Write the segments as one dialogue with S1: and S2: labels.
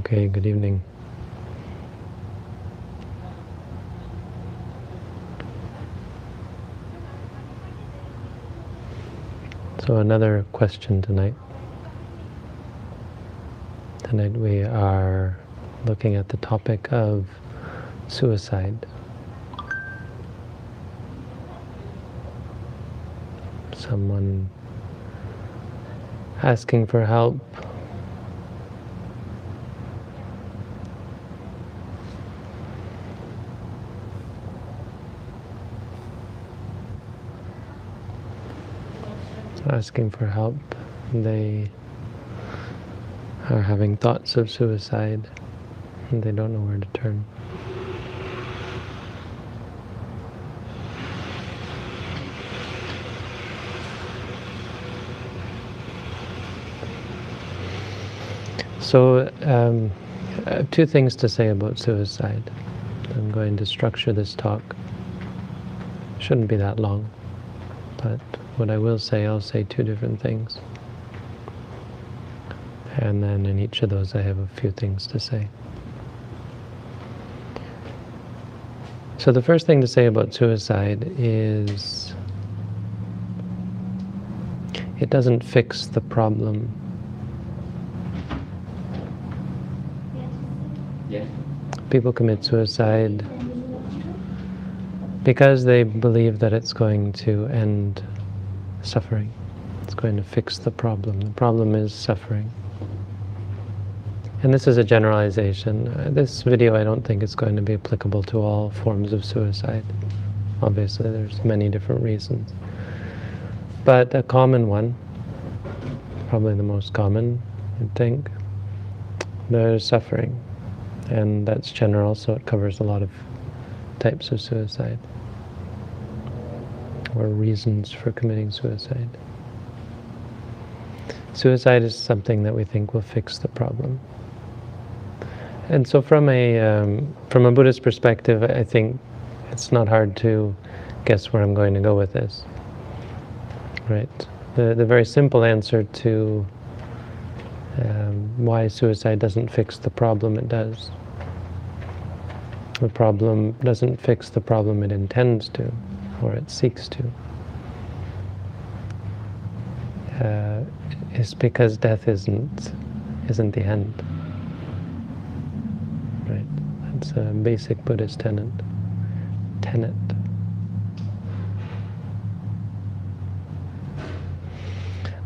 S1: Okay, good evening. So another question tonight. Tonight we are looking at the topic of suicide. Someone asking for help. Asking for help. They are having thoughts of suicide and they don't know where to turn. So, I have two things to say about suicide. I'm going to structure this talk. Shouldn't be that long, but what I will say, I'll say two different things. And then in each of those I have a few things to say. So the first thing to say about suicide is it doesn't fix the problem.
S2: Yes.
S1: People commit suicide because they believe that it's going to end suffering. It's going to fix the problem. The problem is suffering. And this is a generalization. This video I don't think is going to be applicable to all forms of suicide. Obviously there's many different reasons. But a common one, probably the most common, I think, there's suffering. And that's general, so it covers a lot of types of suicide or reasons for committing suicide. Suicide is something that we think will fix the problem. And so from a Buddhist perspective, I think it's not hard to guess where I'm going to go with this. Right? The very simple answer to why suicide doesn't fix the problem it does. The problem doesn't fix the problem it intends to, or it seeks to. Is because death isn't the end. Right? That's a basic Buddhist tenet.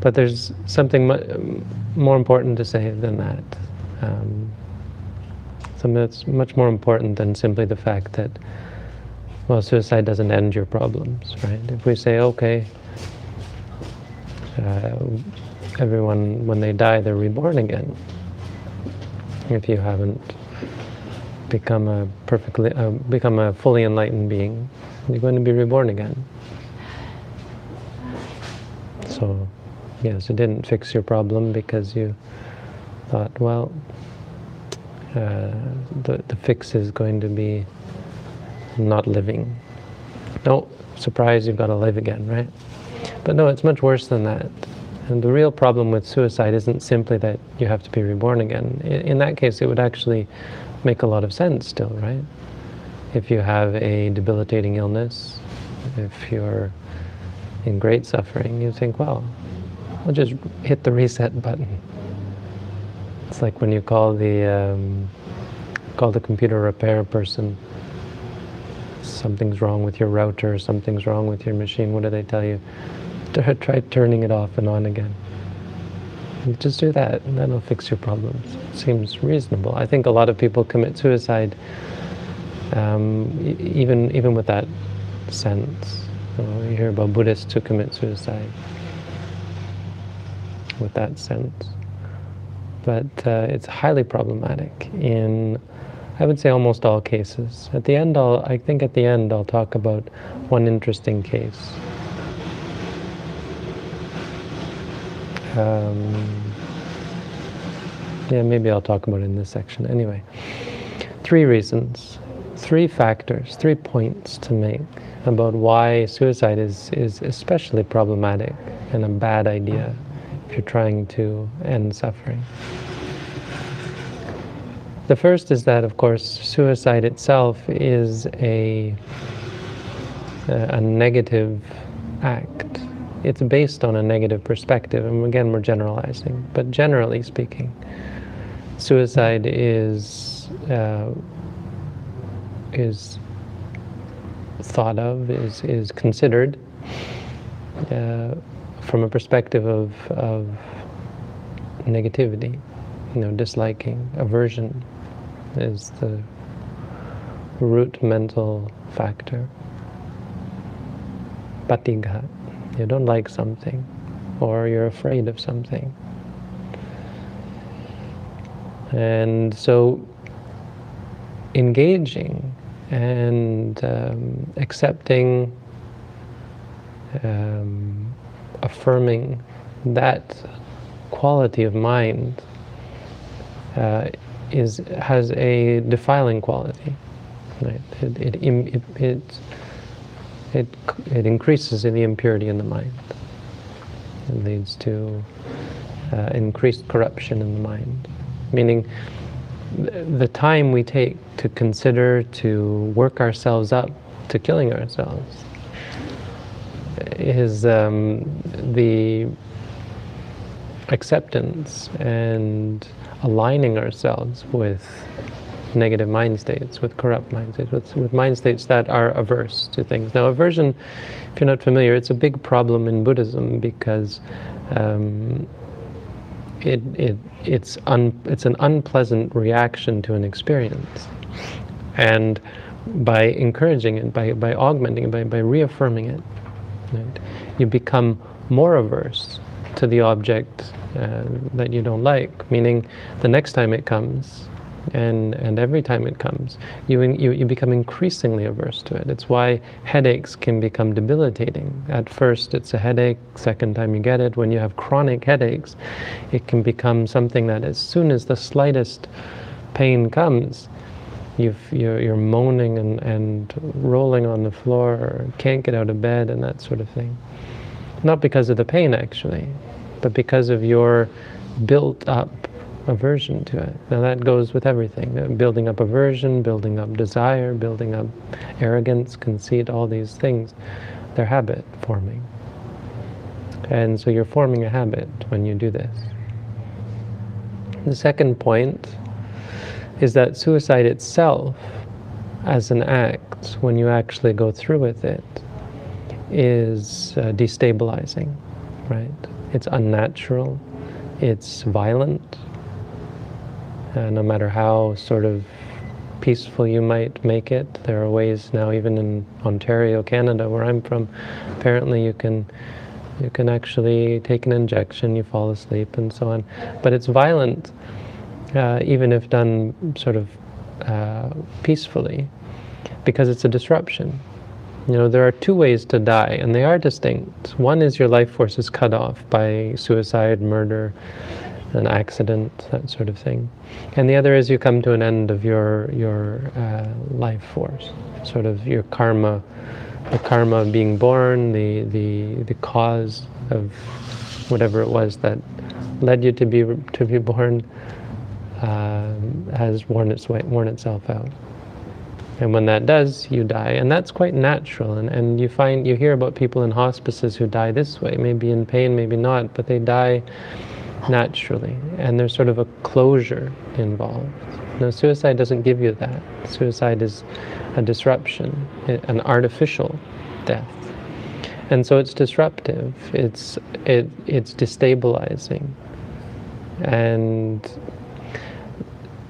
S1: But there's something more important to say than that. Something that's much more important than simply the fact that, well, suicide doesn't end your problems, right? If we say, okay, everyone, when they die, they're reborn again. If you haven't become a fully enlightened being, you're going to be reborn again. So, yes, it didn't fix your problem because you thought, well, the fix is going to be not living. No, surprise, you've got to live again, right? But no, it's much worse than that. And the real problem with suicide isn't simply that you have to be reborn again. In that case, it would actually make a lot of sense still, right? If you have a debilitating illness, if you're in great suffering, you think, well, I'll just hit the reset button. It's like when you call the computer repair person. Something's wrong with your router, something's wrong with your machine. What do they tell you? Try turning it off and on again. Just do that, and that'll fix your problems. Seems reasonable. I think a lot of people commit suicide, even with that sense. You hear about Buddhists who commit suicide with that sense. But it's highly problematic in, I would say, almost all cases. At the end, I think at the end I'll talk about one interesting case. Yeah, maybe I'll talk about it in this section. Anyway, 3 reasons, 3 factors, 3 points to make about why suicide is especially problematic and a bad idea if you're trying to end suffering. The first is that, of course, suicide itself is a negative act. It's based on a negative perspective, and again, we're generalizing. But generally speaking, suicide is thought of, is considered from a perspective of negativity, disliking. Aversion is the root mental factor. Patigha. You don't like something, or you're afraid of something. And so engaging and accepting, affirming that quality of mind has a defiling quality. Right? It increases in the impurity in the mind. It leads to increased corruption in the mind. Meaning, the time we take to consider, to work ourselves up to killing ourselves is the acceptance and aligning ourselves with negative mind states, with corrupt mind states, with mind states that are averse to things. Now, aversion, if you're not familiar, it's a big problem in Buddhism because it's an unpleasant reaction to an experience, and by encouraging it, by augmenting it, by reaffirming it, right, you become more averse to the object that you don't like. Meaning, the next time it comes, and every time it comes, you become increasingly averse to it. It's why headaches can become debilitating. At first it's a headache, second time you get it. When you have chronic headaches, it can become something that as soon as the slightest pain comes, you're moaning and rolling on the floor, or can't get out of bed and that sort of thing. Not because of the pain actually, but because of your built up aversion to it. Now that goes with everything. Building up aversion, building up desire, building up arrogance, conceit, all these things, they're habit forming. And so you're forming a habit when you do this. The second point is that suicide itself, as an act, when you actually go through with it, is destabilizing, right? It's unnatural, it's violent. No matter how sort of peaceful you might make it, there are ways now, even in Ontario, Canada, where I'm from, apparently you can actually take an injection, you fall asleep and so on. But it's violent, even if done sort of peacefully, because it's a disruption. There are two ways to die, and they are distinct. One is your life force is cut off by suicide, murder, an accident, that sort of thing. And the other is you come to an end of your life force, sort of your karma, the karma of being born, the cause of whatever it was that led you to be born, has worn itself out. And when that does, you die. And that's quite natural. And you hear about people in hospices who die this way, maybe in pain, maybe not, but they die naturally. And there's sort of a closure involved. Now, suicide doesn't give you that. Suicide is a disruption, an artificial death. And so it's disruptive, it's destabilizing. And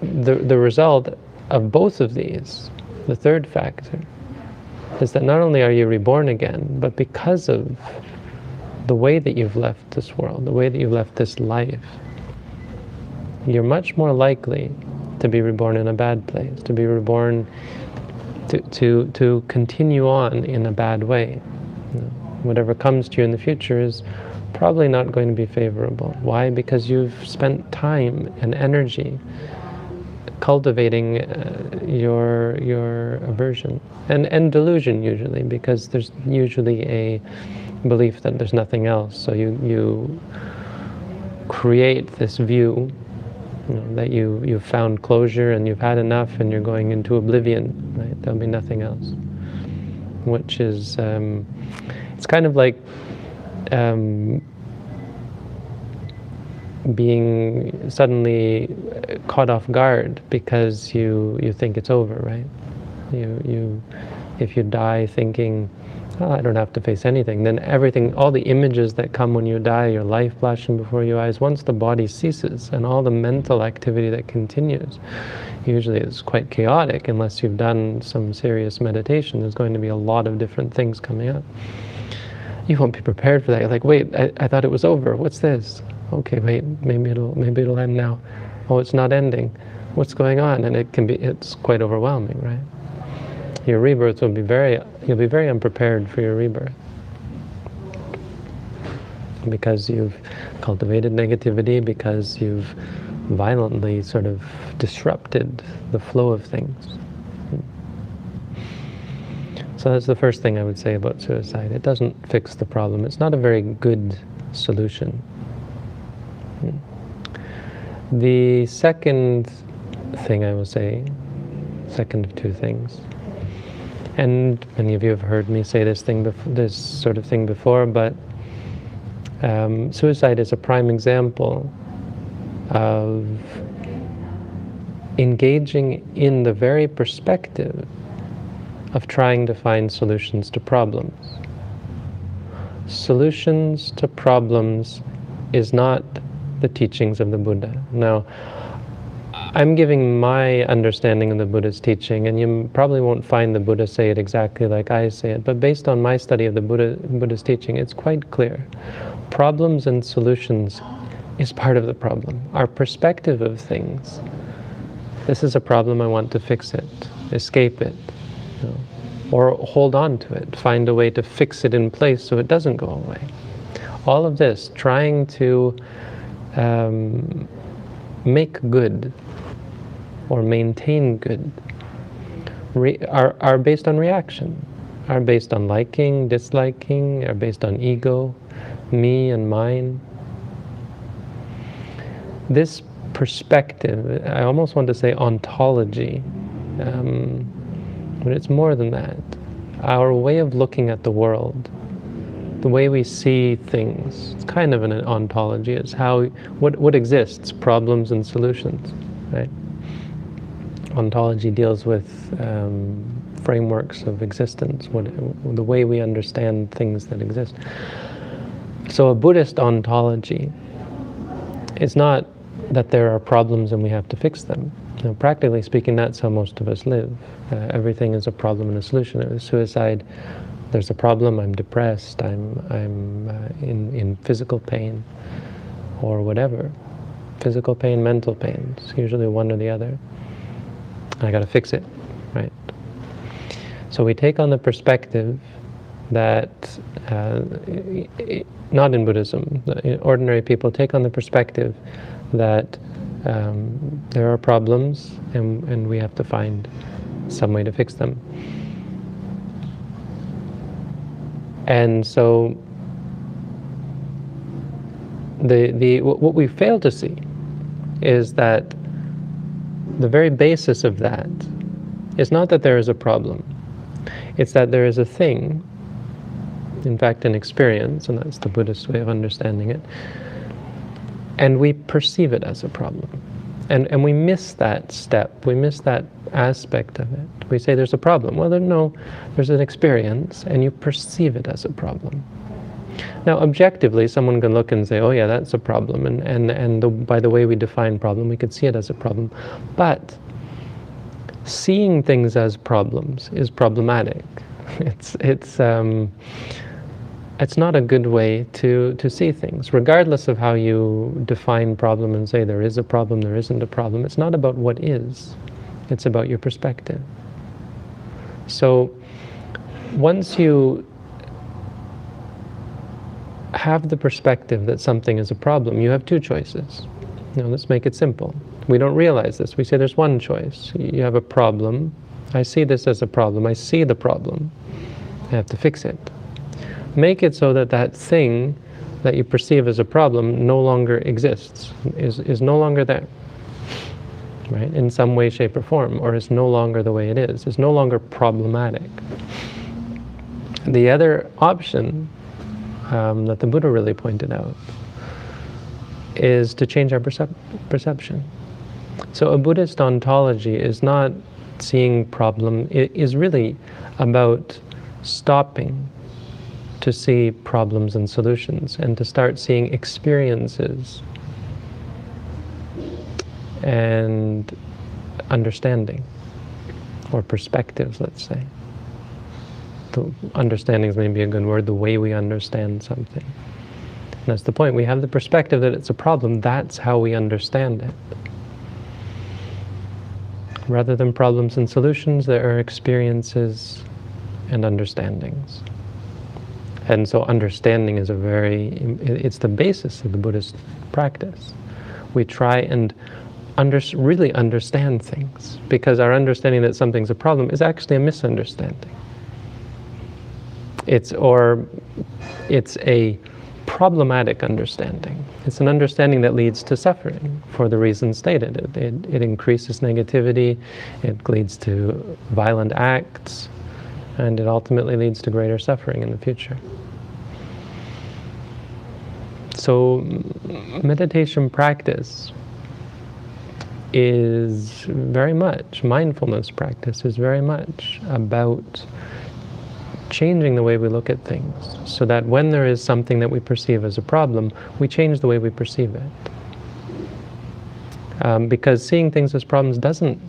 S1: the result of both of these, the third factor, is that not only are you reborn again, but because of the way that you've left this world, the way that you've left this life, you're much more likely to be reborn in a bad place, to be reborn to continue on in a bad way. Whatever comes to you in the future is probably not going to be favorable. Why? Because you've spent time and energy cultivating your aversion and delusion, usually, because there's usually a belief that there's nothing else. So you create this view that you've found closure and you've had enough and you're going into oblivion, right? There'll be nothing else. Which is, it's kind of like being suddenly caught off guard because you think it's over, right? If you die thinking, oh, I don't have to face anything, then everything, all the images that come when you die, your life flashing before your eyes, once the body ceases and all the mental activity that continues, usually is quite chaotic unless you've done some serious meditation. There's going to be a lot of different things coming up. You won't be prepared for that. You're like, wait, I thought it was over. What's this? Okay, wait, maybe it'll end now. Oh, it's not ending. What's going on? And it's quite overwhelming, right? Your rebirth you'll be very unprepared for your rebirth. Because you've cultivated negativity, because you've violently sort of disrupted the flow of things. So that's the first thing I would say about suicide. It doesn't fix the problem. It's not a very good solution. The second thing I will say, second of two things, and many of you have heard me say this sort of thing before, but suicide is a prime example of engaging in the very perspective of trying to find solutions to problems. Solutions to problems is not the teachings of the Buddha. Now, I'm giving my understanding of the Buddha's teaching, and you probably won't find the Buddha say it exactly like I say it, but based on my study of the Buddha's teaching, it's quite clear. Problems and solutions is part of the problem. Our perspective of things. This is a problem, I want to fix it, escape it, or hold on to it, find a way to fix it in place so it doesn't go away. All of this, trying to make good or maintain good, are based on reaction, are based on liking, disliking, are based on ego, me and mine. This perspective, I almost want to say ontology, but it's more than that. Our way of looking at the world, the way we see things, it's kind of an ontology. It's what exists, problems and solutions, right? Ontology deals with frameworks of existence, the way we understand things that exist. So a Buddhist ontology is not that there are problems and we have to fix them. Now, practically speaking, that's how most of us live. Everything is a problem and a solution. With suicide, there's a problem, I'm depressed, I'm in physical pain, or whatever. Physical pain, mental pain, it's usually one or the other. I gotta fix it, right? So we take on the perspective that, not in Buddhism, ordinary people take on the perspective that there are problems and we have to find some way to fix them. And so what we fail to see is that the very basis of that is not that there is a problem. It's that there is a thing, in fact an experience, and that's the Buddhist way of understanding it, and we perceive it as a problem. And we miss that step, we miss that aspect of it. We say there's a problem. Well, there's an experience, and you perceive it as a problem. Now, objectively, someone can look and say, oh yeah, that's a problem, and by the way we define problem, we could see it as a problem. But seeing things as problems is problematic. It's not a good way to see things, regardless of how you define problem and say there is a problem, there isn't a problem. It's not about what is, it's about your perspective. So once you have the perspective that something is a problem, you have two choices. Let's make it simple. We don't realize this. We say there's one choice. You have a problem. I see this as a problem. I see the problem. I have to fix it. Make it so that that thing that you perceive as a problem no longer exists, is no longer there. right? In some way, shape, or form, or is no longer the way it is. It's no longer problematic. The other option that the Buddha really pointed out is to change our perception. So a Buddhist ontology is not seeing problem, it is really about stopping to see problems and solutions, and to start seeing experiences and understanding, or perspectives, let's say. The understanding is maybe a good word, the way we understand something. And that's the point. We have the perspective that it's a problem, that's how we understand it. Rather than problems and solutions, there are experiences and understandings. And so understanding is it's the basis of the Buddhist practice. We try and really understand things, because our understanding that something's a problem is actually a misunderstanding. It's a problematic understanding. It's an understanding that leads to suffering for the reasons stated. It increases negativity, it leads to violent acts, and it ultimately leads to greater suffering in the future. So meditation practice is very much, mindfulness practice is very much about changing the way we look at things, so that when there is something that we perceive as a problem, we change the way we perceive it. Because seeing things as problems doesn't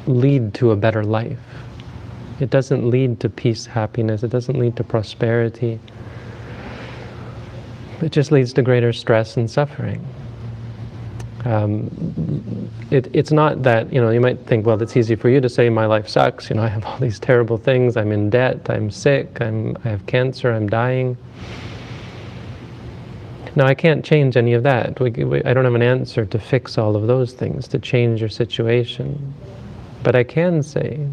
S1: lead to a better life. It doesn't lead to peace, happiness. It doesn't lead to prosperity. It just leads to greater stress and suffering. It's not that, you might think, well, it's easy for you to say my life sucks, I have all these terrible things, I'm in debt, I'm sick, I have cancer, I'm dying. Now, I can't change any of that. I don't have an answer to fix all of those things, to change your situation. But I can say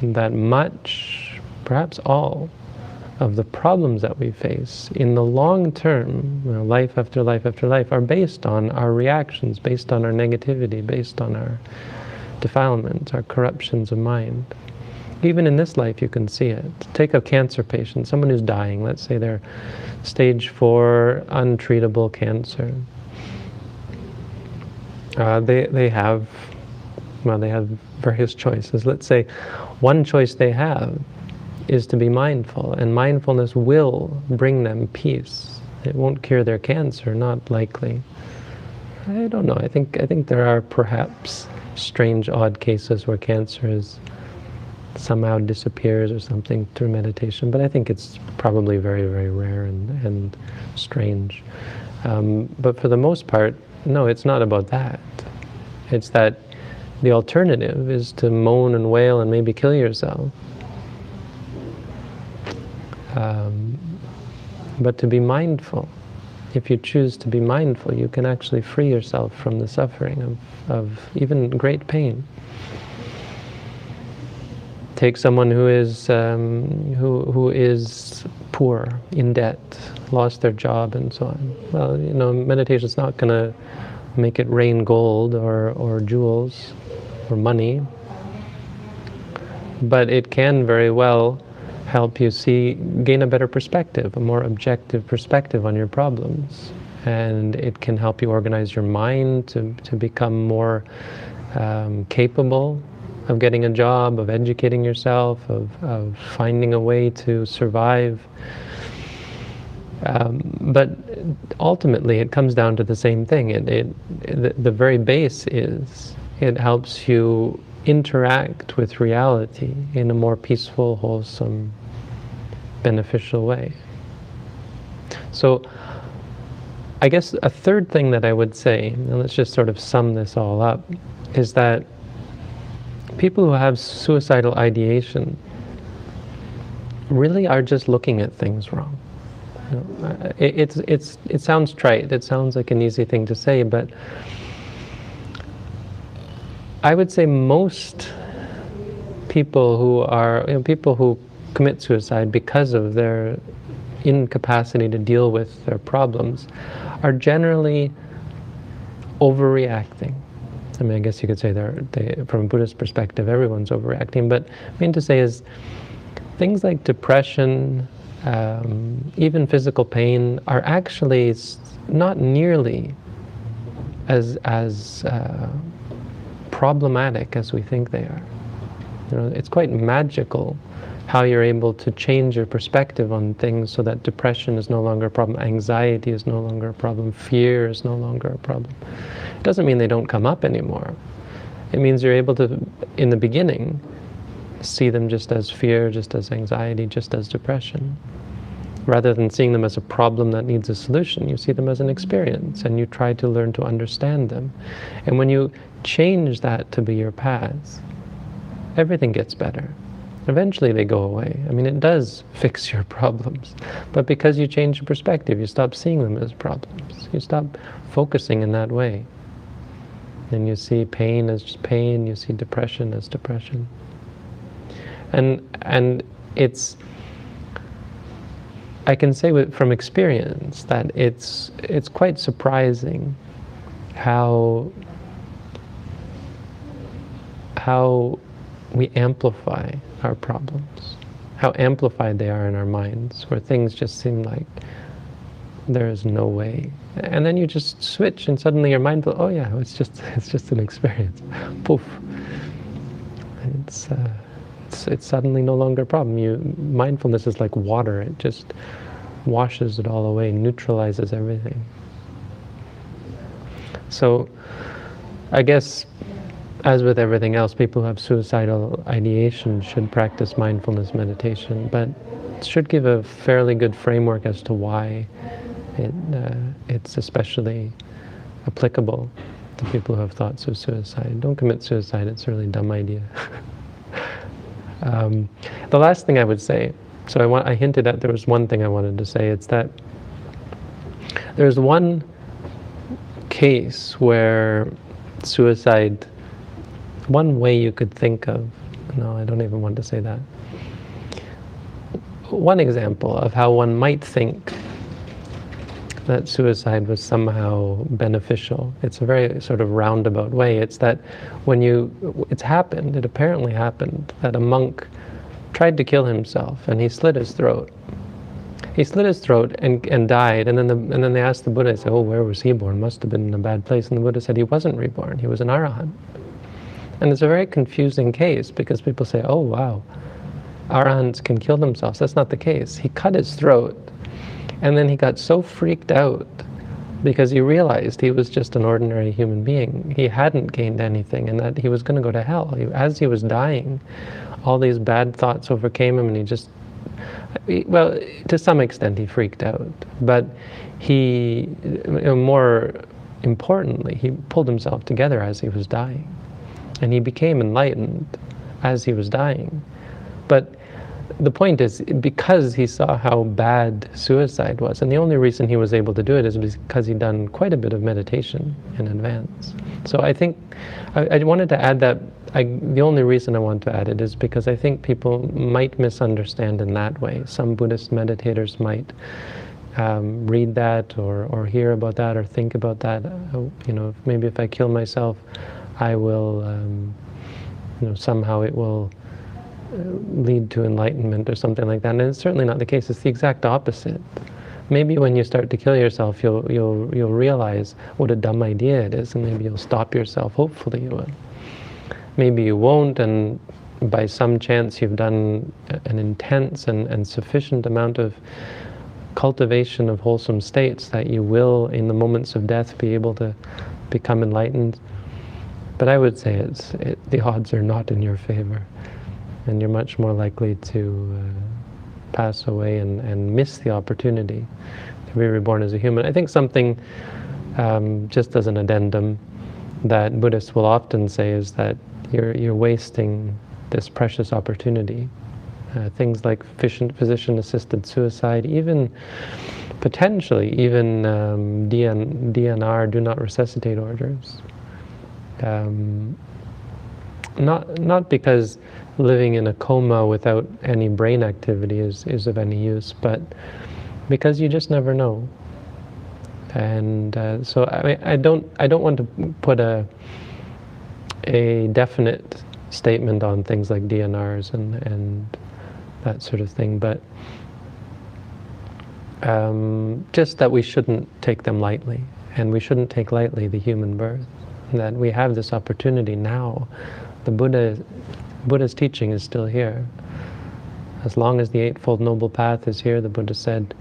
S1: that much, perhaps all, of the problems that we face in the long term, life after life after life, are based on our reactions, based on our negativity, based on our defilements, our corruptions of mind. Even in this life you can see it. Take a cancer patient, someone who's dying, let's say they're stage 4 untreatable cancer. They have various choices. Let's say one choice they have is to be mindful, and mindfulness will bring them peace. It won't cure their cancer, not likely. I don't know. I think there are perhaps strange, odd cases where cancer somehow disappears or something through meditation, but I think it's probably very, very rare and strange. But for the most part, no, it's not about that. It's that the alternative is to moan and wail and maybe kill yourself. But to be mindful, if you choose to be mindful, you can actually free yourself from the suffering of even great pain. Take someone who is poor, in debt, lost their job, and so on. Well, meditation's not going to make it rain gold or jewels or money, but it can very well help you gain a better perspective, a more objective perspective on your problems. And it can help you organize your mind to become more capable of getting a job, of educating yourself, of finding a way to survive. But ultimately it comes down to the same thing. The very base is it helps you interact with reality in a more peaceful, wholesome, beneficial way. So I guess a third thing that I would say, and let's just sort of sum this all up, is that people who have suicidal ideation really are just looking at things wrong. It sounds trite, it sounds like an easy thing to say, but I would say most people who commit suicide because of their incapacity to deal with their problems are generally overreacting. I mean, I guess you could say from a Buddhist perspective, everyone's overreacting, but I mean to say is things like depression, even physical pain, are actually not nearly as problematic as we think they are. It's quite magical how you're able to change your perspective on things so that depression is no longer a problem, anxiety is no longer a problem, fear is no longer a problem. It doesn't mean they don't come up anymore. It means you're able to, in the beginning, see them just as fear, just as anxiety, just as depression. Rather than seeing them as a problem that needs a solution, you see them as an experience, and you try to learn to understand them. And when you change that to be your path, everything gets better. Eventually they go away. I mean, it does fix your problems. But because you change your perspective, you stop seeing them as problems. You stop focusing in that way. And you see pain as just pain, you see depression as depression. And it's, I can say from experience that it's quite surprising how we amplify our problems, how amplified they are in our minds, where things just seem like there is no way. And then you just switch and suddenly your mind goes, oh yeah, it's just an experience. Poof. It's suddenly no longer a problem. Mindfulness is like water. It just washes it all away, neutralizes everything. So I guess, as with everything else, people who have suicidal ideation should practice mindfulness meditation, but it should give a fairly good framework as to why it's especially applicable to people who have thoughts of suicide. Don't commit suicide, it's a really dumb idea. The last thing I would say, so I hinted at there was one thing I wanted to say, it's that there's one case where suicide, one way you could think of, no, I don't even want to say that. One example of how one might think that suicide was somehow beneficial. It's a very sort of roundabout way. It's that it apparently happened, that a monk tried to kill himself and he slit his throat. He slit his throat and died, and then they asked the Buddha, they said, oh, where was he born? Must have been in a bad place. And the Buddha said he wasn't reborn, he was an arahant. And it's a very confusing case because people say, oh wow, arahants can kill themselves. That's not the case. He cut his throat, and then he got so freaked out because he realized he was just an ordinary human being. He hadn't gained anything, and that he was going to go to hell. As he was dying, all these bad thoughts overcame him, and well, to some extent he freaked out. But more importantly, he pulled himself together as he was dying. And he became enlightened as he was dying. But the point is, because he saw how bad suicide was, and the only reason he was able to do it is because he'd done quite a bit of meditation in advance. So I think, I wanted to add that, the only reason I want to add it is because I think people might misunderstand in that way. Some Buddhist meditators might read that or hear about that or think about that. Maybe if I kill myself, I will, somehow it will lead to enlightenment or something like that. And it's certainly not the case. It's the exact opposite. Maybe when you start to kill yourself, you'll realize what a dumb idea it is, and maybe you'll stop yourself. Hopefully you will. Maybe you won't, and by some chance you've done an intense and sufficient amount of cultivation of wholesome states that you will, in the moments of death, be able to become enlightened. But I would say the odds are not in your favor, and you're much more likely to pass away and miss the opportunity to be reborn as a human. I think something, just as an addendum, that Buddhists will often say is that you're wasting this precious opportunity. Things like physician-assisted suicide, even potentially even DNR, do not resuscitate orders. Not because living in a coma without any brain activity is of any use, but because you just never know. And so I don't want to put a definite statement on things like DNRs and that sort of thing, but just that we shouldn't take them lightly, and we shouldn't take lightly the human birth, that we have this opportunity now. The Buddha's teaching is still here. As long as the Eightfold Noble Path is here, the Buddha said,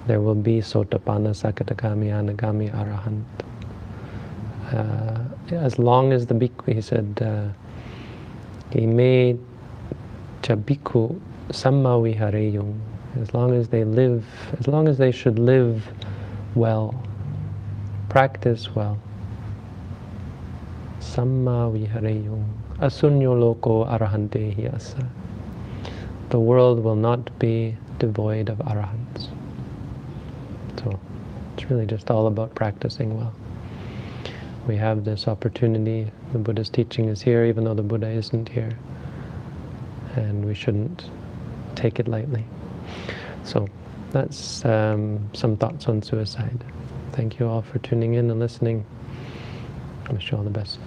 S1: there will be Sotapanna, Sakadagami, Anagami, Arahant. As long as the bhikkhu, he said, Ime cha bhikkhu samma vihareyung. As long as they live, as long as they should live well, practice well. Samma vihareyung. Asunyo loko arahantehi asa. The world will not be devoid of arahants. So it's really just all about practicing well. We have this opportunity. The Buddha's teaching is here, even though the Buddha isn't here. And we shouldn't take it lightly. So that's some thoughts on suicide. Thank you all for tuning in and listening. I wish you all the best.